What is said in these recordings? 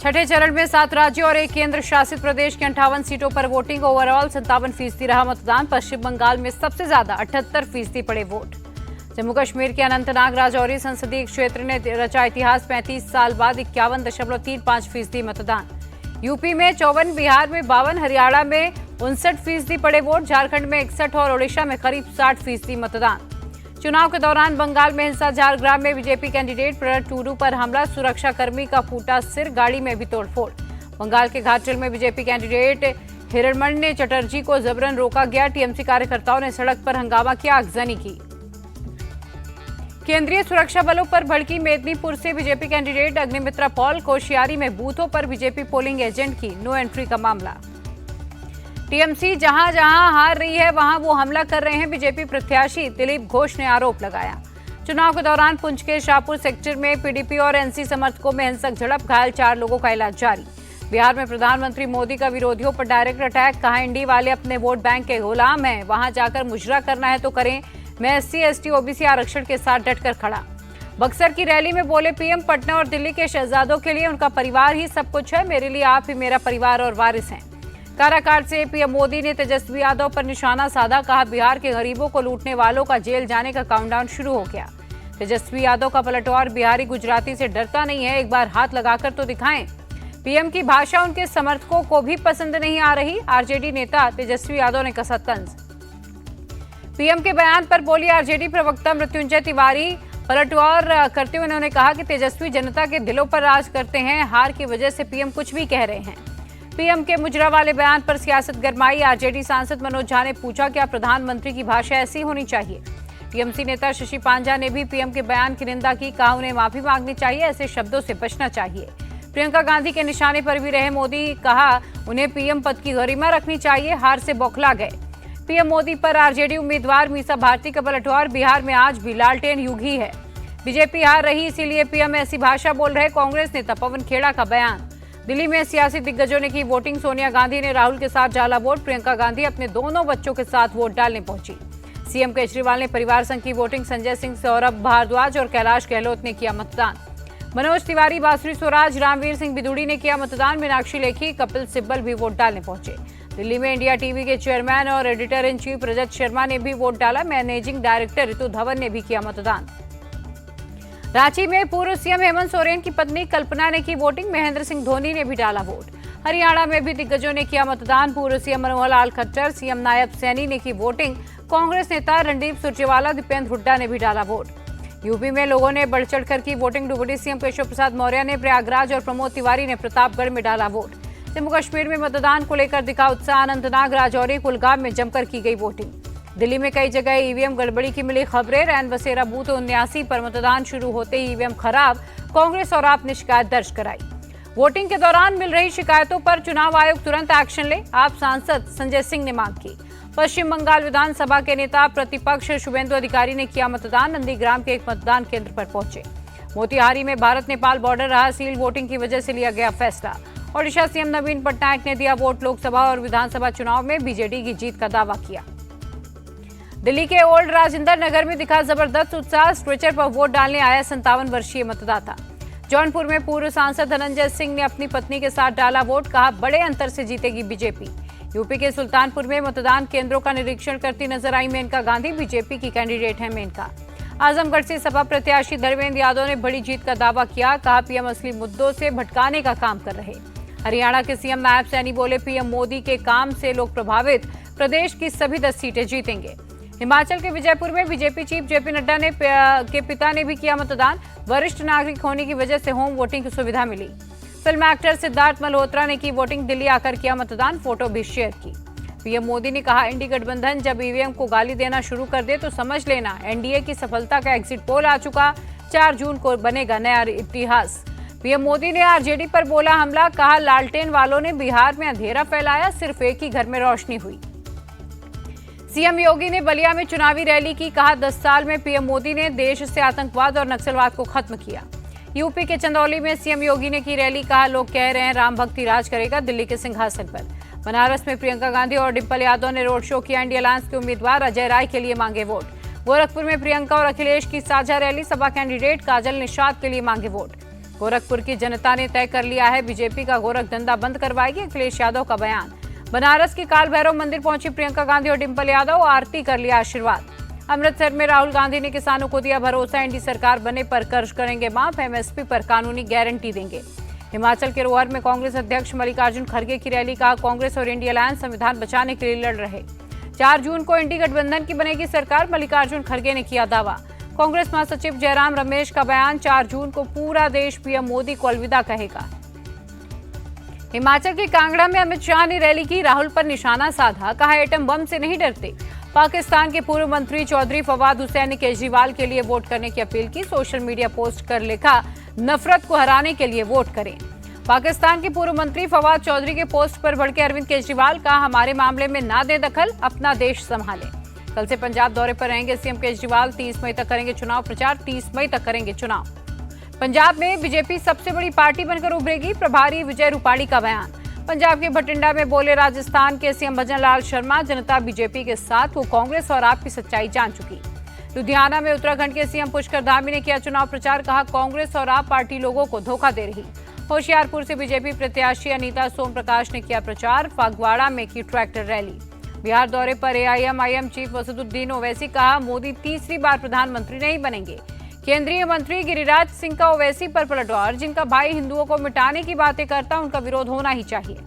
छठे चरण में 7 राज्यों और 1 केंद्र शासित प्रदेश की 58 सीटों पर वोटिंग। ओवरऑल 57% रहा मतदान। पश्चिम बंगाल में सबसे ज्यादा 78% पड़े वोट। जम्मू कश्मीर के अनंतनाग राजौरी संसदीय क्षेत्र ने रचा इतिहास। 35 साल बाद 51.35% मतदान। यूपी में 54, बिहार में 52, हरियाणा में 59% पड़े वोट। झारखंड में 61 और ओडिशा में करीब 60% मतदान। चुनाव के दौरान बंगाल में हिंसा। झारग्राम में बीजेपी कैंडिडेट प्रहलाद टूडू पर हमला। सुरक्षाकर्मी का फूटा सिर। गाड़ी में भी तोड़फोड़। बंगाल के घाटल में बीजेपी कैंडिडेट हिरणमणि चटर्जी को जबरन रोका गया। टीएमसी कार्यकर्ताओं ने सड़क पर हंगामा किया, आगजनी की। केंद्रीय सुरक्षा बलों पर भड़की मेदिनीपुर से BJP candidate Agnimitra Paul. Koshyari में बूथों पर बीजेपी पोलिंग एजेंट की नो एंट्री का मामला। टीएमसी जहां जहां हार रही है वहां वो हमला कर रहे हैं। बीजेपी प्रत्याशी दिलीप घोष ने आरोप लगाया। चुनाव के दौरान पुंछ के शाहपुर सेक्टर में पीडीपी और एनसी समर्थकों में हिंसक झड़प। घायल 4 लोगों का इलाज जारी। बिहार में प्रधानमंत्री मोदी का विरोधियों पर डायरेक्ट अटैक। कहा, इंडी वाले अपने वोट बैंक के गुलाम हैं, वहां जाकर मुजरा करना है तो करें। मैं SC ST OBC आरक्षण के साथ डटकर खड़ा। बक्सर की रैली में बोले पीएम, पटना और दिल्ली के शहजादों के लिए उनका परिवार ही सब कुछ है। मेरे लिए आप ही मेरा परिवार और वारिस हैं। काराकाट से पीएम मोदी ने तेजस्वी यादव पर निशाना साधा। कहा, बिहार के गरीबों को लूटने वालों का जेल जाने का काउंटडाउन शुरू हो गया। तेजस्वी यादव का पलटवार, बिहारी गुजराती से डरता नहीं है, एक बार हाथ लगाकर तो दिखाएं। पीएम की भाषा उनके समर्थकों को भी पसंद नहीं आ रही। आरजेडी नेता तेजस्वी यादव ने कसा तंज। पीएम के बयान पर बोली आरजेडी प्रवक्ता मृत्युंजय तिवारी। पलटवार करते हुए उन्होंने कहा कि तेजस्वी जनता के दिलों पर राज करते हैं। हार की वजह से पीएम कुछ भी कह रहे हैं। पीएम के मुजरा वाले बयान पर सियासत गरमाई। आरजेडी सांसद मनोज झा ने पूछा, क्या प्रधानमंत्री की भाषा ऐसी होनी चाहिए? टीएमसी नेता शशि पांजा ने भी पीएम के बयान की निंदा की। कहा, उन्हें माफी मांगनी चाहिए, ऐसे शब्दों से बचना चाहिए। प्रियंका गांधी के निशाने पर भी रहे मोदी। कहा, उन्हें पीएम पद की गरिमा रखनी चाहिए, हार से बौखला गए। पीएम मोदी पर आरजेडी उम्मीदवार मीसा भारती का पलटवार। बिहार में आज भी लालटेन युग ही है। बीजेपी हार रही, इसीलिए पीएम ऐसी भाषा बोल रहे। कांग्रेस नेता पवन खेड़ा का बयान। दिल्ली में सियासी दिग्गजों ने की वोटिंग। सोनिया गांधी ने राहुल के साथ डाला वोट। प्रियंका गांधी अपने दोनों बच्चों के साथ वोट डालने पहुंची। सीएम केजरीवाल ने परिवार संघ की वोटिंग। संजय सिंह, सौरभ भारद्वाज और कैलाश गहलोत ने किया मतदान। मनोज तिवारी, बांसुरी स्वराज, रामवीर सिंह बिदुड़ी ने किया मतदान। मीनाक्षी लेखी, कपिल सिब्बल भी वोट डालने पहुंचे। दिल्ली में इंडिया टीवी के चेयरमैन और editor in chief Rajat Sharma ने भी वोट डाला। मैनेजिंग डायरेक्टर ऋतु धवन ने भी किया मतदान। रांची में पूर्व सीएम हेमंत सोरेन की पत्नी कल्पना ने की वोटिंग। महेंद्र सिंह धोनी ने भी डाला वोट। हरियाणा में भी दिग्गजों ने किया मतदान। पूर्व सीएम मनोहर लाल खट्टर, सीएम नायब सैनी ने की वोटिंग। कांग्रेस नेता रणदीप सुरजेवाला, दीपेंद्र हुड्डा ने भी डाला वोट। यूपी में लोगों ने बढ़ चढ़कर की voting. Deputy CM Keshav Prasad Maurya ने प्रयागराज और प्रमोद तिवारी ने प्रतापगढ़ में डाला वोट। जम्मू कश्मीर में मतदान को लेकर दिखा उत्साह। अनंतनाग, राजौरी, कुलगाम में जमकर की गई वोटिंग। दिल्ली में कई जगह ईवीएम गड़बड़ी की मिली खबरें। रैन बसेरा बूथ 79 पर मतदान शुरू होते ही ईवीएम खराब। कांग्रेस और आप ने शिकायत दर्ज कराई। वोटिंग के दौरान मिल रही शिकायतों पर चुनाव आयोग तुरंत एक्शन ले, आप सांसद संजय सिंह ने मांग की। पश्चिम बंगाल विधानसभा के नेता प्रतिपक्ष शुभेंदु अधिकारी ने किया मतदान। नंदीग्राम के एक मतदान केंद्र पर पहुंचे। मोतिहारी में भारत नेपाल बॉर्डर रहा सील। वोटिंग की वजह से लिया गया फैसला। ओडिशा सीएम नवीन पटनायक ने दिया वोट। लोकसभा और विधानसभा चुनाव में बीजेडी की जीत का दावा किया। दिल्ली के ओल्ड राजेंद्र नगर में दिखा जबरदस्त उत्साह। स्ट्रेचर पर वोट डालने आया 57 वर्षीय मतदाता। जौनपुर में पूर्व सांसद धनंजय सिंह ने अपनी पत्नी के साथ डाला वोट। कहा, बड़े अंतर से जीतेगी बीजेपी। यूपी के सुल्तानपुर में मतदान केंद्रों का निरीक्षण करती नजर आई मेनका गांधी। बीजेपी की कैंडिडेट है मेनका। आजमगढ़ से सपा प्रत्याशी धर्मेंद्र यादव ने बड़ी जीत का दावा किया। कहा, पीएम असली मुद्दों से भटकाने का काम कर रहे। हरियाणा के सीएम नायब सैनी बोले, पीएम मोदी के काम से लोग प्रभावित। प्रदेश की सभी 10 सीटें जीतेंगे। हिमाचल के विजयपुर में बीजेपी चीफ जेपी नड्डा के पिता ने भी किया मतदान। वरिष्ठ नागरिक होने की वजह से होम वोटिंग की सुविधा मिली। फिल्म एक्टर सिद्धार्थ मल्होत्रा ने की वोटिंग। दिल्ली आकर किया मतदान। फोटो भी शेयर की। पीएम मोदी ने कहा, इंडी गठबंधन जब ईवीएम को गाली देना शुरू कर दे तो समझ लेना एनडीए की सफलता का एग्जिट पोल आ चुका। 4 जून को बनेगा नया इतिहास। पीएम मोदी ने आरजेडी पर बोला हमला। कहा, लालटेन वालों ने बिहार में अंधेरा फैलाया, सिर्फ एक ही घर में रोशनी हुई। सीएम योगी ने बलिया में चुनावी रैली की। कहा, 10 साल में पीएम मोदी ने देश से आतंकवाद और नक्सलवाद को खत्म किया। यूपी के चंदौली में सीएम योगी ने की रैली। कहा, लोग कह रहे हैं राम भक्ति राज करेगा दिल्ली के सिंहासन पर। बनारस में प्रियंका गांधी और डिम्पल यादव ने रोड शो किया। इंडिया अलायंस के उम्मीदवार अजय राय के लिए मांगे वोट। गोरखपुर में प्रियंका और अखिलेश की साझा रैली। सपा कैंडिडेट काजल निषाद के लिए मांगे वोट। गोरखपुर की जनता ने तय कर लिया है, बीजेपी का गोरख धंधा बंद करवाएगी, अखिलेश यादव का बयान। बनारस के काल भैरव मंदिर पहुंची प्रियंका गांधी और डिंपल यादव, आरती कर लिया आशीर्वाद। अमृतसर में राहुल गांधी ने किसानों को दिया भरोसा, एनडीए सरकार बनने पर कर्ज करेंगे माफ, एमएसपी पर कानूनी गारंटी देंगे। हिमाचल के रोहर में कांग्रेस अध्यक्ष मल्लिकार्जुन खड़गे की रैली, कहा कांग्रेस और इंडिया अलायंस संविधान बचाने के लिए लड़ रहे। 4 जून को इंडी गठबंधन की बनेगी सरकार, मल्लिकार्जुन खड़गे ने किया दावा। कांग्रेस महासचिव जयराम रमेश का बयान, 4 जून को पूरा देश पीएम मोदी को अलविदा कहेगा। हिमाचल के कांगड़ा में अमित शाह ने रैली की, राहुल पर निशाना साधा, कहा एटम बम से नहीं डरते। पाकिस्तान के पूर्व मंत्री चौधरी फवाद हुसैन ने केजरीवाल के लिए वोट करने की अपील की, सोशल मीडिया पोस्ट कर लिखा, नफरत को हराने के लिए वोट करें। पाकिस्तान के पूर्व मंत्री फवाद चौधरी के पोस्ट पर भड़के अरविंद केजरीवाल, कहा हमारे मामले में ना दे दखल, अपना देश संभालें। कल से पंजाब दौरे पर रहेंगे सीएम केजरीवाल, 30 मई तक करेंगे चुनाव प्रचार, 30 मई तक करेंगे चुनाव। पंजाब में बीजेपी सबसे बड़ी पार्टी बनकर उभरेगी, प्रभारी विजय रूपाणी का बयान। पंजाब के भटिंडा में बोले राजस्थान के सीएम भजन लाल शर्मा, जनता बीजेपी के साथ, वो कांग्रेस और आप की सच्चाई जान चुकी। लुधियाना में उत्तराखंड के सीएम पुष्कर धामी ने किया चुनाव प्रचार, कहा कांग्रेस और आप पार्टी लोगों को धोखा दे रही। होशियारपुर से बीजेपी प्रत्याशी अनीता सोम प्रकाश ने किया प्रचार, फागवाड़ा में की ट्रैक्टर रैली। बिहार दौरे पर एआईएमआईएम चीफ वसीउद्दीन ओवैसी, कहा मोदी तीसरी बार प्रधानमंत्री नहीं बनेंगे। केंद्रीय मंत्री गिरिराज सिंह का ओवैसी पर पलटवार, जिनका भाई हिंदुओं को मिटाने की बातें करता, उनका विरोध होना ही चाहिए।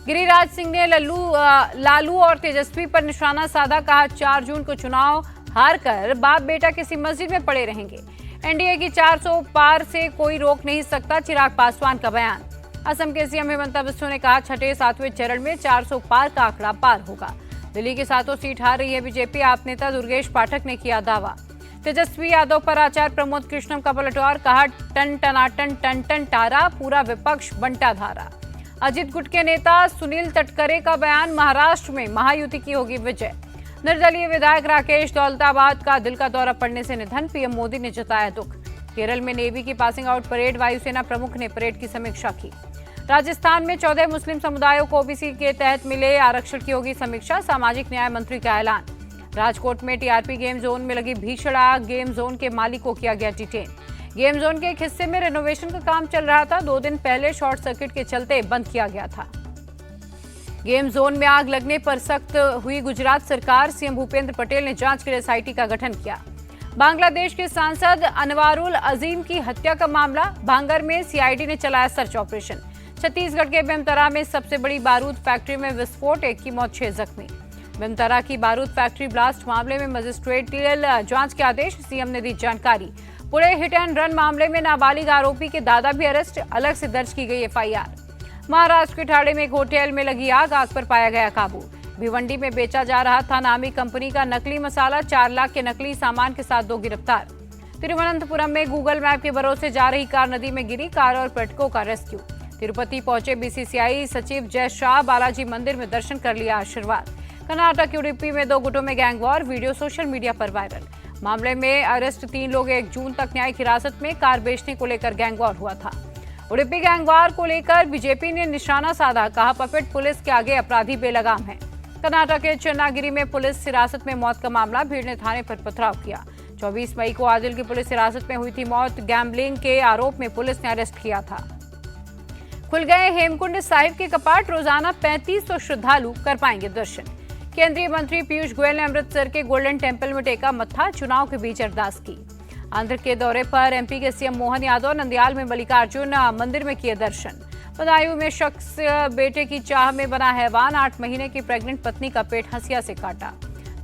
गिरिराज सिंह ने लालू और तेजस्वी पर निशाना साधा, कहा 4 जून को चुनाव हार कर बाप बेटा किसी मस्जिद में पड़े रहेंगे। एनडीए की 400 पार से कोई रोक नहीं सकता, चिराग पासवान का बयान। असम के सीएम हिमंता बिस्वा ने कहा 6ठे 7वें चरण में 400 पार का आंकड़ा पार होगा। दिल्ली की 7 सीट हार रही है बीजेपी, आप नेता दुर्गेश पाठक ने किया दावा। तेजस्वी यादव पर आचार्य प्रमोद कृष्णम का पलटवार, कहा टन टनाटन टन टन टारा, पूरा विपक्ष बंटा धारा। अजित गुट के नेता सुनील तटकरे का बयान, महाराष्ट्र में महायुति की होगी विजय। निर्दलीय विधायक राकेश दौलताबाद का दिल का दौरा पड़ने से निधन, पीएम मोदी ने जताया दुख। केरल में नेवी की पासिंग आउट परेड, वायुसेना प्रमुख ने परेड की समीक्षा की। राजस्थान में 14 मुस्लिम समुदायों को ओबीसी के तहत मिले आरक्षण की होगी समीक्षा, सामाजिक न्याय मंत्री का ऐलान। राजकोट में टीआरपी गेम जोन में लगी भीषण आग, गेम जोन के मालिक को किया गया डिटेन। गेम जोन के एक हिस्से में रेनोवेशन का काम चल रहा था, 2 दिन पहले शॉर्ट सर्किट के चलते बंद किया गया था। गेम जोन में आग लगने पर सख्त हुई गुजरात सरकार, सीएम भूपेंद्र पटेल ने जांच के लिए एसआईटी का गठन किया। बांग्लादेश के सांसद अनवारुल अजीम की हत्या का मामला, भांगर में सीआईडी ने चलाया सर्च ऑपरेशन। छत्तीसगढ़ के बेमतरा में सबसे बड़ी बारूद फैक्ट्री में विस्फोट, 1 की मौत, 6 जख्मी। बेमतरा की बारूद फैक्ट्री ब्लास्ट मामले में मजिस्ट्रेटियल जांच के आदेश, सीएम ने दी जानकारी। पुणे हिट एंड रन मामले में नाबालिग आरोपी के दादा भी अरेस्ट, अलग से दर्ज की गई एफआईआर। महाराष्ट्र के ठाणे में एक होटल में लगी आग पर पाया गया काबू। भिवंडी में बेचा जा रहा था नामी कंपनी का नकली मसाला, 4 लाख के नकली सामान के साथ 2 गिरफ्तार। तिरुवनंतपुरम में गूगल मैप के भरोसे जा रही कार नदी में गिरी, कार और पर्यटकों का रेस्क्यू। तिरुपति पहुंचे बीसीसीआई सचिव जय शाह, बालाजी मंदिर में दर्शन कर लिया आशीर्वाद। कर्नाटक उडुपी में 2 गुटों में gang war, video social media पर वायरल। मामले में अरेस्ट 3 लोग 1 जून तक न्यायिक हिरासत में, कार बेचने को लेकर गैंग वॉर हुआ था। उडुपी गैंग वॉर को लेकर बीजेपी ने निशाना साधा, कहा पपेट पुलिस के आगे अपराधी बेलगाम है। कर्नाटक के चन्नागिरी में पुलिस हिरासत में मौत का मामला, भीड़ ने थाने पर पथराव किया। 24 मई को आदिल की पुलिस हिरासत में हुई थी मौत, गैम्बलिंग के आरोप में पुलिस ने अरेस्ट किया था। खुल गए हेमकुंड साहिब के कपाट, रोजाना 3500 श्रद्धालु कर पाएंगे दर्शन। केंद्रीय मंत्री पीयूष गोयल ने अमृतसर के गोल्डन टेम्पल में टेका मत्था, चुनाव के बीच अरदास की। आंध्र के दौरे पर एमपी के सीएम मोहन यादव नंदयाल में मल्लिकार्जुन मंदिर में किए दर्शन। बदायूं में शख्स बेटे की चाह में बना हैवान, 8 महीने की प्रेग्नेंट पत्नी का पेट हंसिया से काटा।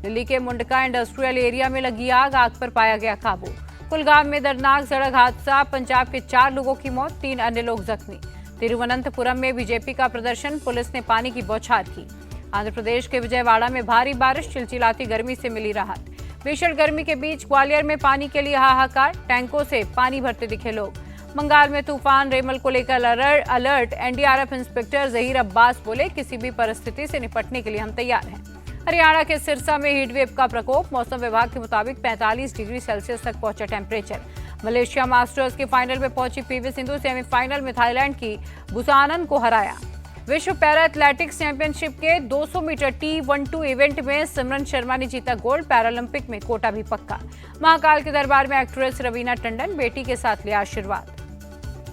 दिल्ली के मुंडका इंडस्ट्रियल एरिया में लगी आग पर पाया गया काबू। कुलगाम में दर्दनाक सड़क हादसा, पंजाब के 4 लोगों की मौत, 3 अन्य लोग जख्मी। तिरुवनंतपुरम में बीजेपी का प्रदर्शन, पुलिस ने पानी की बौछार की। आंध्र प्रदेश के विजयवाड़ा में भारी बारिश, चिलचिलाती गर्मी से मिली राहत। भीषण गर्मी के बीच ग्वालियर में पानी के लिए हाहाकार, टैंकों से पानी भरते दिखे लोग। बंगाल में तूफान रेमल को लेकर alert, NDRF inspector Zaheer Abbas बोले किसी भी परिस्थिति से निपटने के लिए हम तैयार हैं। हरियाणा के सिरसा में हीटवेव का प्रकोप, मौसम विभाग के मुताबिक 45 डिग्री सेल्सियस तक पहुंचा टेम्परेचर। मलेशिया मास्टर्स के फाइनल में पहुंची पीवी सिंधु, सेमीफाइनल में थाईलैंड की बुसानन को हराया। विश्व पैरा एथलेटिक्स चैंपियनशिप के 200 मीटर T12 इवेंट में सिमरन शर्मा ने जीता गोल्ड, पैरालंपिक में कोटा भी पक्का। महाकाल के दरबार में एक्ट्रेस रवीना टंडन बेटी के साथ लिया आशीर्वाद।